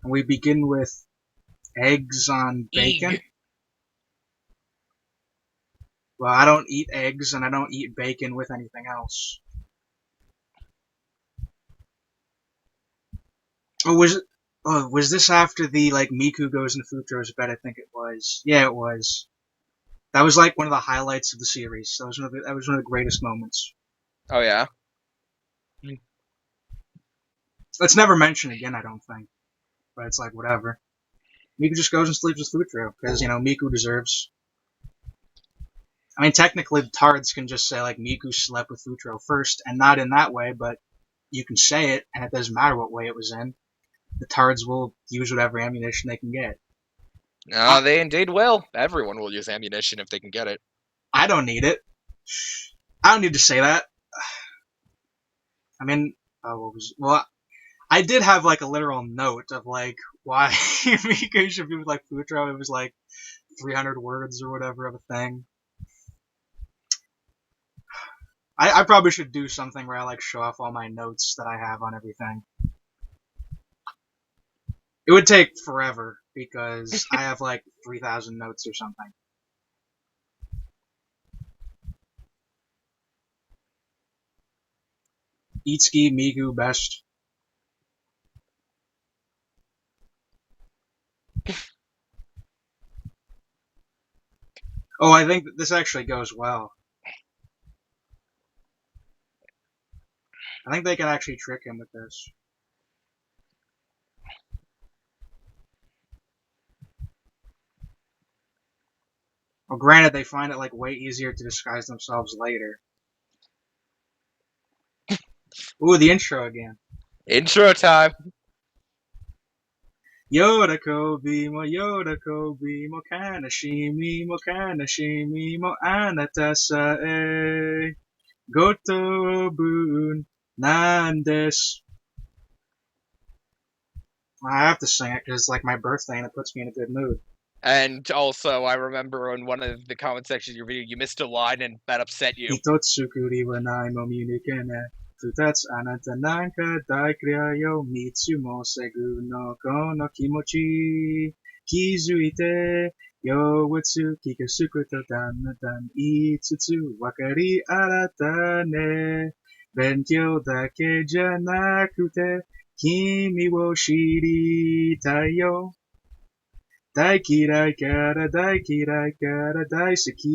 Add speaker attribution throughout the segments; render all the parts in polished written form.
Speaker 1: And we begin with eggs on bacon.
Speaker 2: Eeg.
Speaker 1: Well, I don't eat eggs, and I don't eat bacon with anything else. Oh, was this after the, like, Miku goes into Futro's bed? I think it was. Yeah, it was. That was, like, one of the highlights of the series. That was one of the greatest moments.
Speaker 2: Oh yeah.
Speaker 1: It's never mentioned again, I don't think. But it's like, whatever. Miku just goes and sleeps with Futro, because, Miku deserves. I mean, technically, the Tards can just say, like, Miku slept with Futro first, and not in that way, but you can say it, and it doesn't matter what way it was in. The Tards will use whatever ammunition they can get.
Speaker 2: They indeed will. Everyone will use ammunition if they can get it.
Speaker 1: I don't need it. I don't need to say that. I mean, well, I did have like a literal note of like why Miku should be with like Futro. It was like 300 words or whatever of a thing. I probably should do something where I like show off all my notes that I have on everything. It would take forever because I have like 3,000 notes or something. Itsuki, Miku, best. Oh, I think that this actually goes well. I think they can actually trick him with this. Well, granted, they find it like way easier to disguise themselves later. Ooh, the intro again.
Speaker 2: Intro time.
Speaker 1: Yoda Kobe mo Yoda Kobe mo Kanashimi mo Kanashimi mo Anata sae Gotoubun Nandesu. I have to sing it because it's like my birthday and it puts me in a good mood.
Speaker 2: And also, I remember in one of the comment sections of your video, you missed a line and that upset you.
Speaker 1: Hitotsukuri wa nai mo Munike Futatsu anata nanka daikria yo Mitsu mo segu no kono kimochi Kizuite yo wutsu kikasuku to dan itsutsu wakari arata ne Benkyou dake janakute Kimi wo shiritai yo Daikirai kara daikirai kara daisuki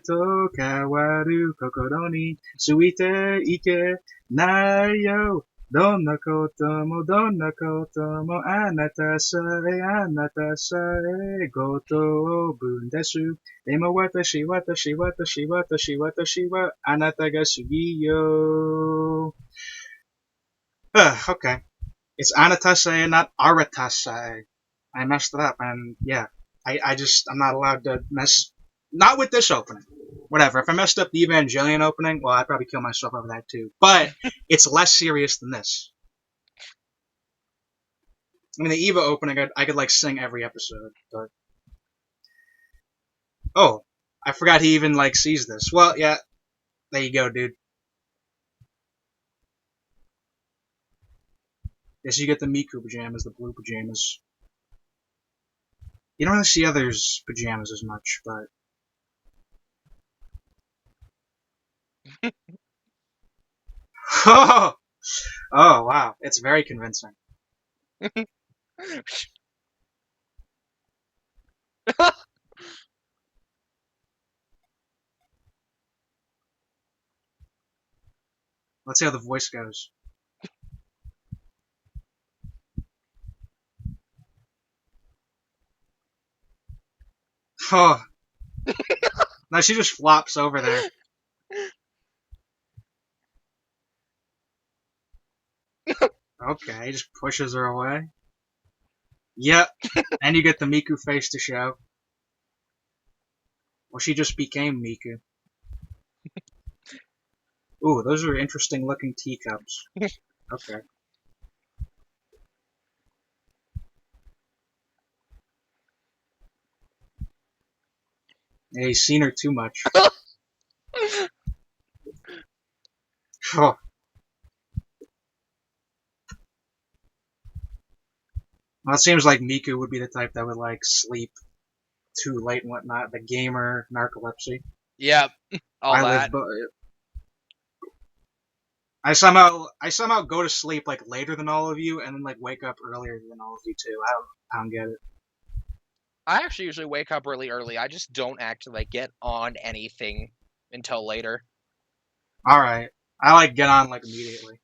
Speaker 1: to kawaru kokoro ni suite ike nai yo donna koto mo anata sae gotoubun desu demo watashi wa anata ga sugi yo. Okay. It's anatasae, not aratasae. I messed it up, and yeah, I'm not allowed to mess. Not with this opening. Whatever. If I messed up the Evangelion opening, well, I'd probably kill myself over that too. But it's less serious than this. I mean, the Eva opening, I could like sing every episode, but oh, I forgot he even like sees this. Well, yeah, there you go, dude. Guess you get the Miku pajamas, the blue pajamas. You don't really see others' pajamas as much, but oh, oh wow, it's very convincing. Let's see how the voice goes. Oh, no, she just flops over there. Okay, he just pushes her away. Yep, and you get the Miku face to show. Well, she just became Miku. Ooh, those are interesting looking teacups. Okay. Yeah, he's seen her too much. Oh, Well, it seems like Miku would be the type that would like sleep too late and whatnot. The gamer narcolepsy.
Speaker 2: Yep, all
Speaker 1: I live,
Speaker 2: that.
Speaker 1: but I somehow go to sleep like later than all of you, and then like wake up earlier than all of you too. I don't get it.
Speaker 2: I actually usually wake up really early. I just don't actually like get on anything until later.
Speaker 1: All right, I like get on like immediately.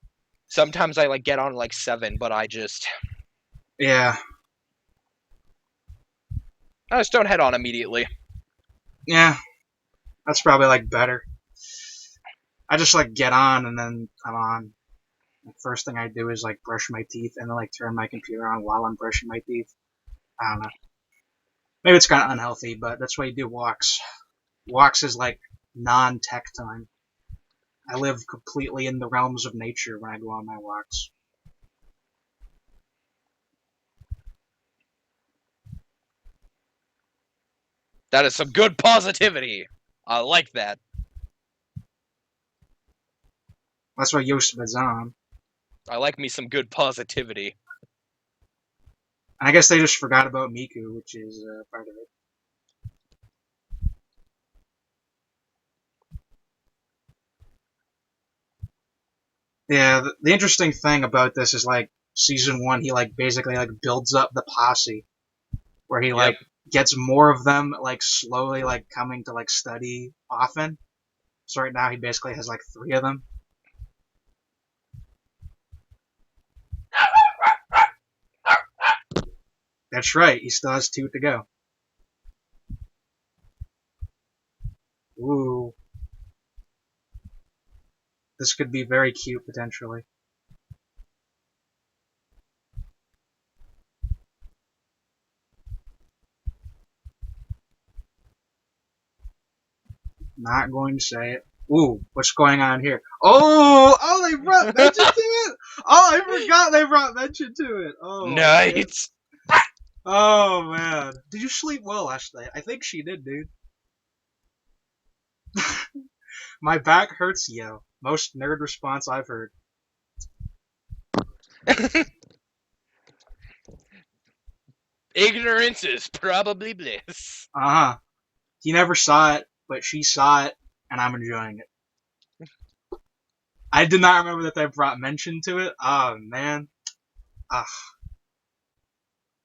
Speaker 2: Sometimes I like get on like 7, but
Speaker 1: Yeah,
Speaker 2: I just don't head on immediately.
Speaker 1: yeah, that's probably like better. I just like get on and then I'm on. The first thing I do is like brush my teeth and then like turn my computer on while I'm brushing my teeth. I don't know. Maybe it's kind of unhealthy, but that's why you do walks. Walks is like non-tech time. I live completely in the realms of nature when I go on my walks.
Speaker 2: That is some good positivity. I like that.
Speaker 1: That's why Yoshiba's on.
Speaker 2: I like me some good positivity.
Speaker 1: And I guess they just forgot about Miku, which is part of it. Yeah, the interesting thing about this is like season one, he like basically like builds up the posse, where he
Speaker 2: Yep.
Speaker 1: like gets more of them like slowly like coming to like study often. So right now he basically has like 3 of them. That's right, he still has 2 to go. Ooh, this could be very cute potentially. Not going to say it. Ooh, what's going on here? Oh, they brought mention to it. Oh, I forgot they brought mention to it. Oh man.
Speaker 2: Night.
Speaker 1: Oh man. Did you sleep well last night? I think she did, dude. My back hurts, yo. Most nerd response I've heard.
Speaker 2: Ignorance is probably bliss.
Speaker 1: Uh huh. He never saw it, but she saw it, and I'm enjoying it. I did not remember that they brought mention to it. Oh man. Ah.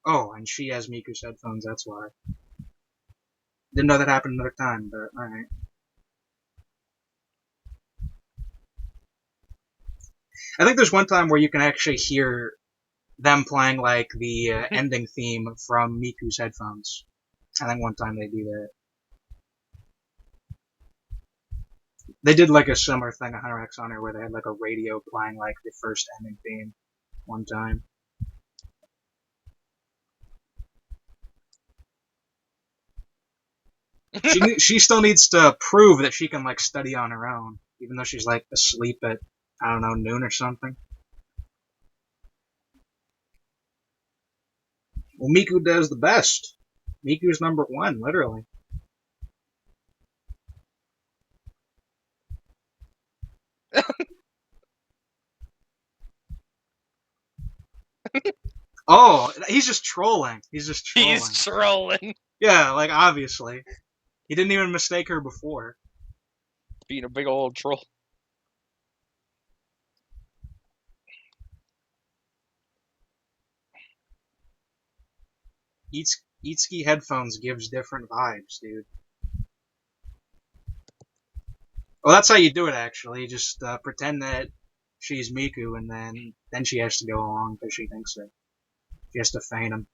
Speaker 1: Oh, and she has Miku's headphones. That's why. Didn't know that happened another time, but alright. I think there's one time where you can actually hear them playing like the ending theme from Miku's headphones. I think one time they do that. They did like a similar thing on Hunter x Hunter where they had like a radio playing like the first ending theme one time. She still needs to prove that she can like study on her own, even though she's like asleep at I don't know noon or something. Well, Miku does the best. Miku's number one, literally. Oh, he's just trolling. He's just
Speaker 2: He's
Speaker 1: trolling.
Speaker 2: trolling.
Speaker 1: Yeah, like obviously. He didn't even mistake her before.
Speaker 2: Being a big old troll.
Speaker 1: Itsuki headphones gives different vibes, dude. Well, that's how you do it, actually. Just pretend that she's Miku, and then she has to go along because she thinks so. She has to feign him.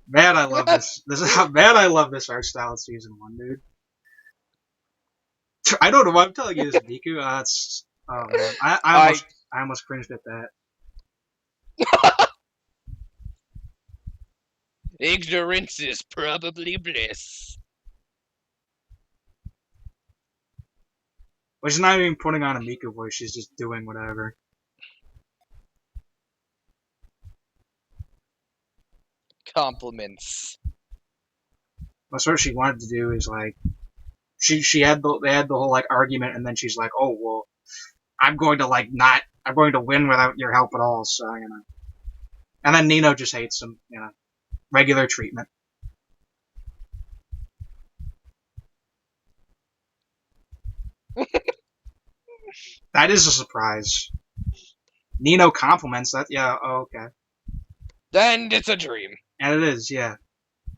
Speaker 1: Man, I love this. Man, I love this art style in season one, dude. I don't know why I'm telling you this, Miku. Oh man,
Speaker 2: I
Speaker 1: I almost cringed at that.
Speaker 2: Ignorance is probably bliss.
Speaker 1: Well, she's not even putting on a Miku voice. She's just doing whatever.
Speaker 2: Compliments.
Speaker 1: That's what she wanted to do is like they had the whole like argument, and then she's like, oh well, I'm going to like not I'm going to win without your help at all. So and then Nino just hates him. Regular treatment. That is a surprise. Nino compliments that. Yeah. Oh, okay.
Speaker 2: Then it's a dream.
Speaker 1: And it is. Yeah.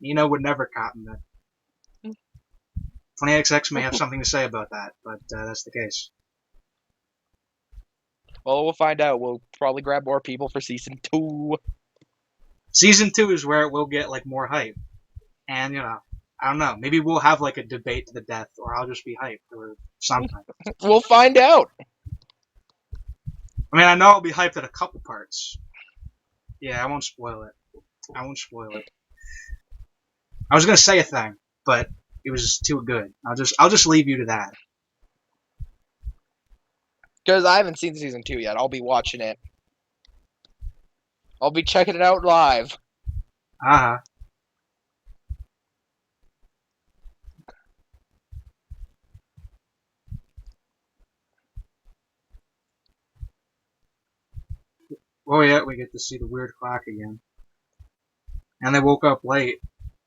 Speaker 1: Nino would never cotton that. 20XX may have something to say about that, but that's the case.
Speaker 2: Well, we'll find out. We'll probably grab more people for season 2.
Speaker 1: Season 2 is where it will get like more hype, and I don't know. Maybe we'll have like a debate to the death, or I'll just be hyped, or something.
Speaker 2: We'll find out.
Speaker 1: I mean, I know I'll be hyped at a couple parts. Yeah, I won't spoil it. I won't spoil it. I was gonna say a thing, but it was too good. I'll just leave you to that.
Speaker 2: Because I haven't seen season 2 yet. I'll be watching it. I'll be checking it out live.
Speaker 1: Uh-huh. Oh yeah, we get to see the weird clock again. And they woke up late.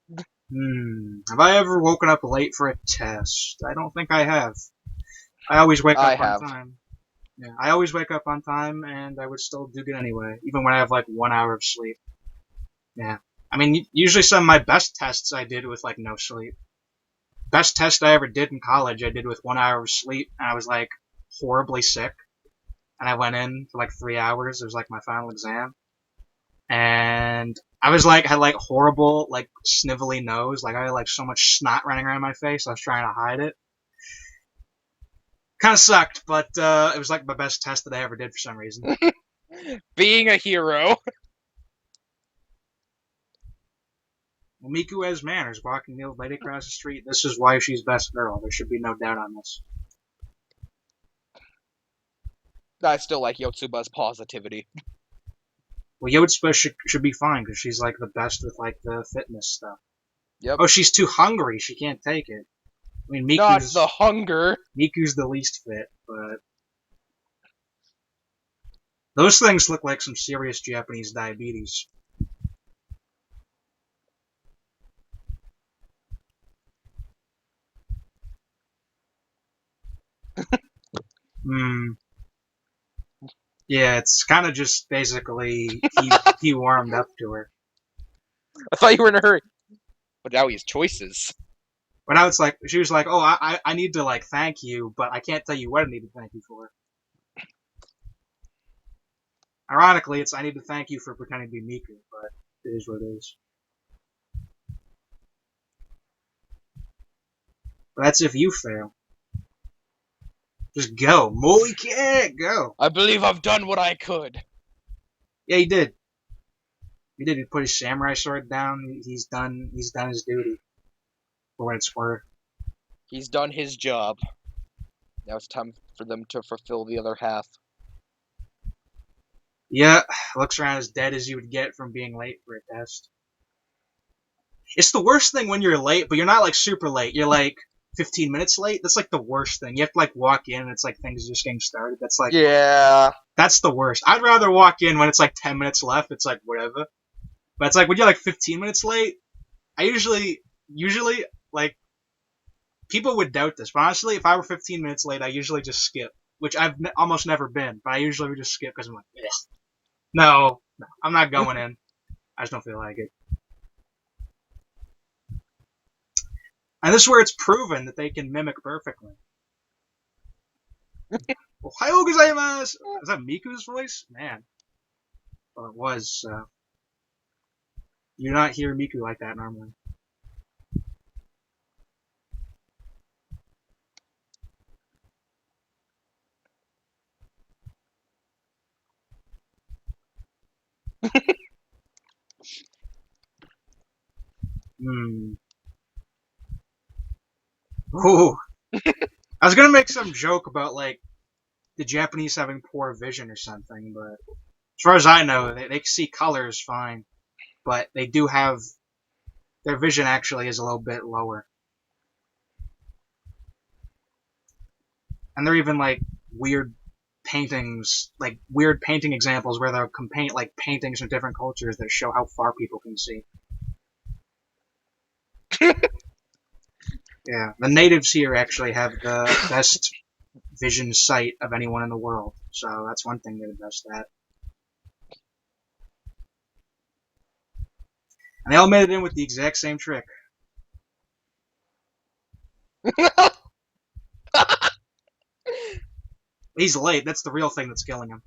Speaker 1: Have I ever woken up late for a test? I don't think I have. I always wake
Speaker 2: I
Speaker 1: up on
Speaker 2: have.
Speaker 1: time. Yeah, I always wake up on time, and I would still do good anyway, even when I have like 1 hour of sleep. Yeah. I mean, usually some of my best tests I did with like no sleep. Best test I ever did in college, I did with 1 hour of sleep, and I was like horribly sick. And I went in for like 3 hours. It was like my final exam, and I was like had like horrible like snivelly nose. Like I had like so much snot running around my face. I was trying to hide it. Kind of sucked, but it was like my best test that I ever did for some reason.
Speaker 2: Being a hero.
Speaker 1: Well, Miku has manners, walking the old lady across the street. This is why she's best girl. There should be no doubt on this.
Speaker 2: I still like Yotsuba's positivity.
Speaker 1: Well, Yotsuba should be fine because she's like the best with like the fitness stuff.
Speaker 2: Yep.
Speaker 1: Oh, she's too hungry. She can't take it. I mean,
Speaker 2: Not the hunger.
Speaker 1: Miku's the least fit, but those things look like some serious Japanese diabetes. Hmm. Yeah, it's kind of just basically he warmed up to her.
Speaker 2: I thought you were in a hurry. But now he has choices.
Speaker 1: But now it's like she was like, "Oh, I need to like thank you, but I can't tell you what I need to thank you for." Ironically, it's I need to thank you for pretending to be Miku, but it is what it is. But that's if you fail. Just go, Molly can't go.
Speaker 2: I believe I've done what I could.
Speaker 1: Yeah, he did. He did. He put his samurai sword down. He's done. He's done his duty for what it's worth.
Speaker 2: He's done his job. Now it's time for them to fulfill the other half.
Speaker 1: Yeah, looks around as dead as you would get from being late for a test. It's the worst thing when you're late, but you're not like super late. You're like 15 minutes late. That's like the worst thing. You have to like walk in and it's like things are just getting started. That's like
Speaker 2: Yeah.
Speaker 1: that's the worst. I'd rather walk in when it's like 10 minutes left. It's like whatever. But it's like when you're like 15 minutes late, I usually like people would doubt this, but honestly, if I were 15 minutes late, I usually just skip, which I've almost never been, but I usually would just skip because I'm like, eh. No, I'm not going in. I just don't feel like it. And this is where it's proven that they can mimic perfectly. Ohayou gozaimasu! Is that Miku's voice? Man. Well, it was. You do not hear Miku like that normally. Hmm. Ooh. I was gonna make some joke about, like, the Japanese having poor vision or something, but as far as I know, they see colors fine, but they do have Their vision actually is a little bit lower. And they're even like weird paintings, like weird painting examples where they'll paint like paintings from different cultures that show how far people can see. Yeah, the natives here actually have the best vision sight of anyone in the world, so that's one thing they're the best at. And they all made it in with the exact same trick. He's late. That's the real thing that's killing him.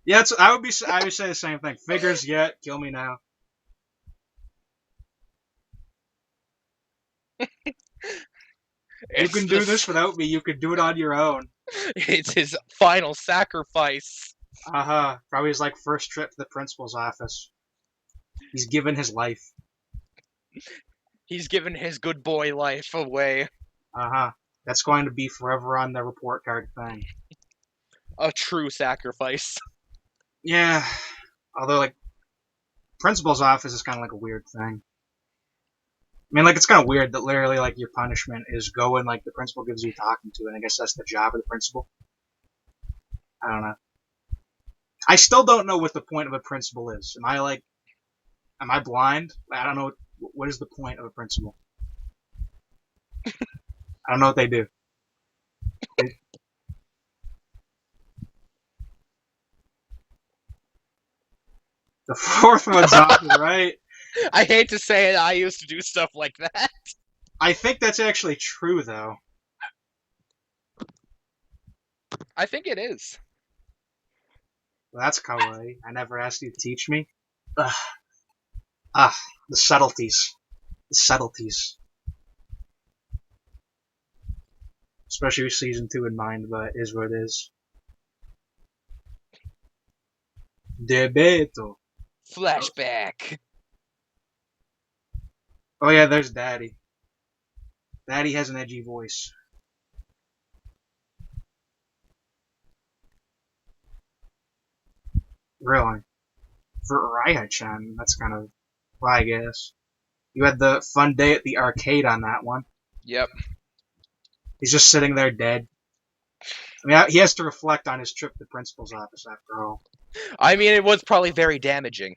Speaker 1: Yeah, I would say the same thing. Figures yet, kill me now. You
Speaker 2: It's
Speaker 1: can do this
Speaker 2: this.
Speaker 1: without me. You can do it on your own.
Speaker 2: It's his final sacrifice.
Speaker 1: Probably his like first trip to the principal's office. He's given his life.
Speaker 2: He's given his good boy life away.
Speaker 1: That's going to be forever on the report card thing.
Speaker 2: A true sacrifice.
Speaker 1: Yeah. Although like principal's office is kind of like a weird thing. I mean, like, it's kind of weird that literally, like, your punishment is go and, like, the principal gives you talking to, and I guess that's the job of the principal. I don't know. I still don't know what the point of a principal is. Am I blind? I don't know. What is the point of a principal? I don't know what they do. The fourth one's off to the right.
Speaker 2: I hate to say it, I used to do stuff like that.
Speaker 1: I think that's actually true, though.
Speaker 2: I think it is.
Speaker 1: Well, that's kawaii. I never asked you to teach me. Ugh. Ah, the subtleties. The subtleties. Especially with season 2 in mind, but it is what it is. Debeto.
Speaker 2: Flashback.
Speaker 1: Oh yeah, there's Daddy. Daddy has an edgy voice. Really? For Raiha-chan, that's kind of, well, I guess. You had the fun day at the arcade on that one.
Speaker 2: Yep.
Speaker 1: He's just sitting there dead. I mean, he has to reflect on his trip to the principal's office after all.
Speaker 2: I mean, it was probably very damaging.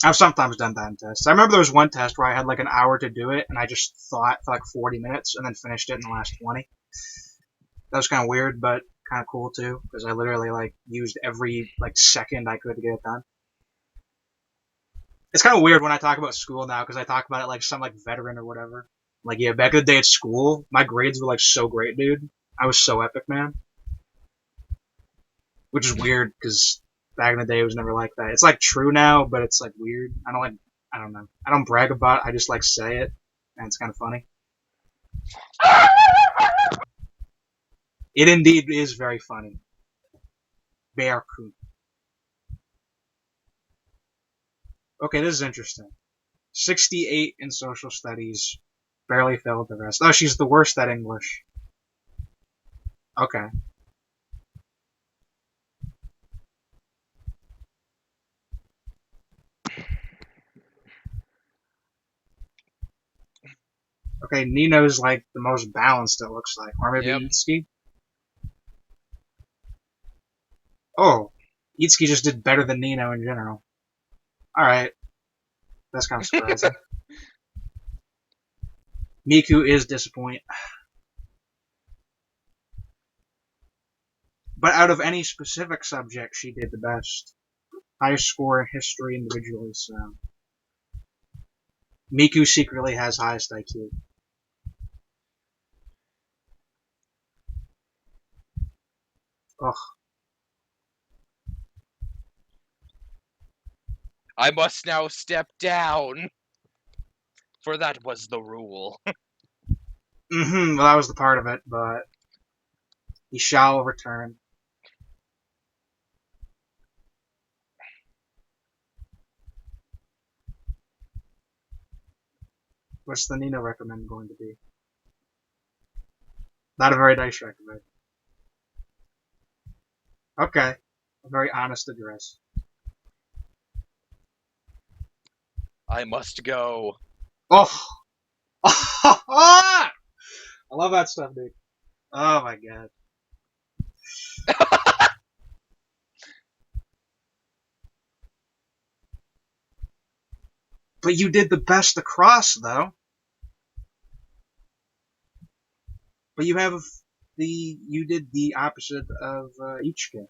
Speaker 1: I've sometimes done that in tests. I remember there was one test where I had like an hour to do it, and I just thought for like 40 minutes and then finished it in the last 20. That was kind of weird, but kind of cool too, because I literally like used every like second I could to get it done. It's kind of weird when I talk about school now, because I talk about it like some like veteran or whatever. Like, yeah, back in the day at school, my grades were like so great, dude. I was so epic, man. Which is weird, because back in the day it was never like that. It's like true now, but it's like weird. I don't know. I don't brag about it, I just like say it, and it's kind of funny. It indeed is very funny. Bear-kun. Okay, this is interesting. 68 in social studies. Barely failed the rest. Oh, she's the worst at English. Okay. Okay, Nino's like the most balanced, it looks like. Or maybe
Speaker 2: Yep.
Speaker 1: Itsuki? Oh, Itsuki just did better than Nino in general. Alright. That's kind of surprising. Miku is disappointing. But out of any specific subject, she did the best. Highest score in history individually, so. Miku secretly has highest IQ. Ugh.
Speaker 2: I must now step down. For that was the rule.
Speaker 1: Well, that was the part of it, but he shall return. What's the Nino recommend going to be? Not a very nice recommend. Okay. A very honest address.
Speaker 2: I must go.
Speaker 1: Oh! I love that stuff, dude. Oh my god. But you did the best across, though. But you did the opposite of Ichika.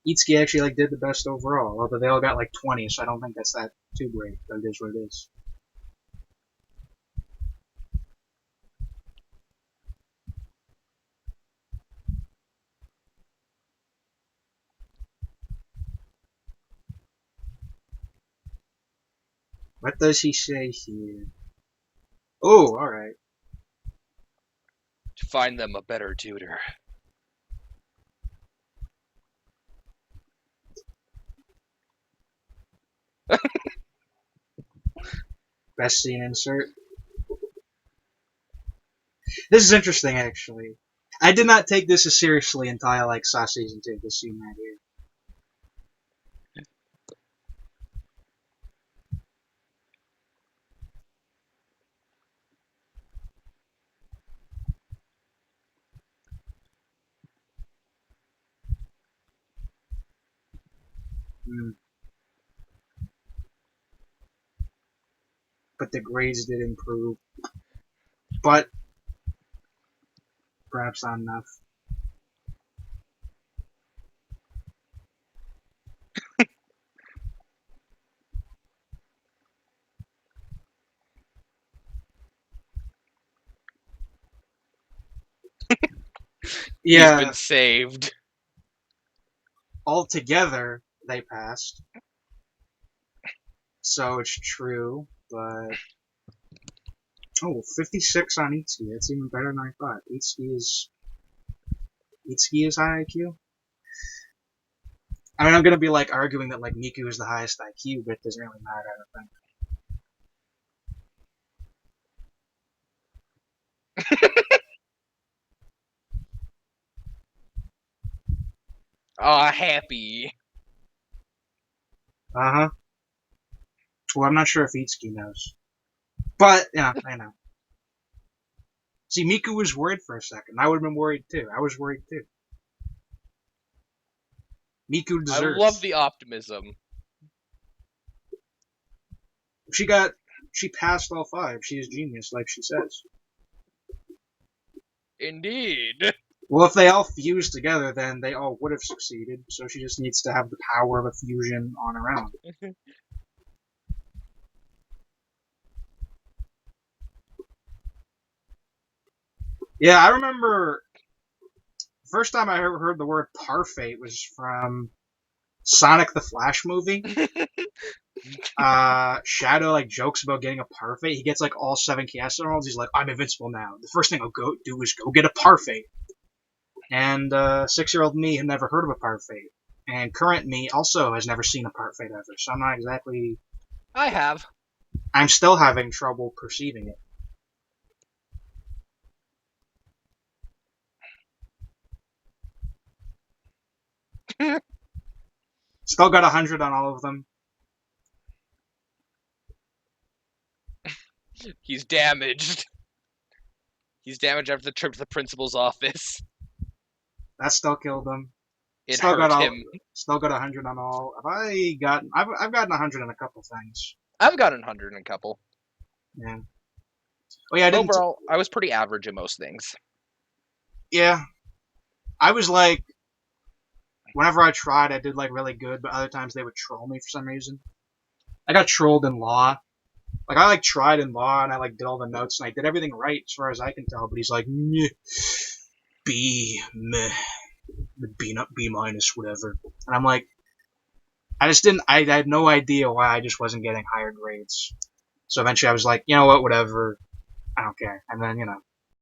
Speaker 1: Itsuki actually did the best overall, although they all got 20, so I don't think that's that too great. But it is what it is. What does he say here? Oh, alright.
Speaker 2: To find them a better tutor.
Speaker 1: Best scene insert. This is interesting, actually. I did not take this as seriously until I saw season 2. This scene right here. Hmm. But the grades did improve. But perhaps not enough.
Speaker 2: He's
Speaker 1: Yeah,
Speaker 2: been saved.
Speaker 1: altogether they passed. So it's true, but oh, 56 on Itsuki. That's even better than I thought. Itsuki is high IQ. I mean, I'm gonna be arguing that Miku is the highest IQ, but it doesn't really matter. I don't think.
Speaker 2: Aw, happy.
Speaker 1: Uh huh. Well, I'm not sure if Itsuki knows, but yeah, I know. See, Miku was worried for a second. I would have been worried too. I was worried too. Miku
Speaker 2: I love
Speaker 1: deserves.
Speaker 2: the optimism.
Speaker 1: She passed all 5. She is genius, like she says.
Speaker 2: Indeed.
Speaker 1: Well, if they all fused together, then they all would have succeeded. So she just needs to have the power of a fusion on her own. Yeah, I remember the first time I ever heard the word parfait was from Sonic the Flash movie. Shadow jokes about getting a parfait. He gets all 7 Chaos Emeralds. He's like, I'm invincible now. The first thing I'll go do is go get a parfait. And 6-year-old me had never heard of a parfait. And current me also has never seen a parfait ever. So I'm not exactly.
Speaker 2: I have.
Speaker 1: I'm still having trouble perceiving it. Still got 100 on all of them.
Speaker 2: He's damaged. He's damaged after the trip to the principal's office.
Speaker 1: That still killed them.
Speaker 2: It
Speaker 1: Still got
Speaker 2: hurt him.
Speaker 1: Still got 100 on all. I've gotten 100 on a couple things.
Speaker 2: I've gotten 100 in a couple.
Speaker 1: Yeah. Oh yeah, I didn't.
Speaker 2: Overall, I was pretty average in most things.
Speaker 1: Yeah. I was whenever I tried, I did really good, but other times they would troll me for some reason. I got trolled in law. I tried in law and I did all the notes and I did everything right as far as I can tell, but he's like, meh, B, meh, B minus, whatever. And I'm like, I just didn't. I had no idea why I just wasn't getting higher grades. So eventually I was like, you know what, whatever. I don't care. And then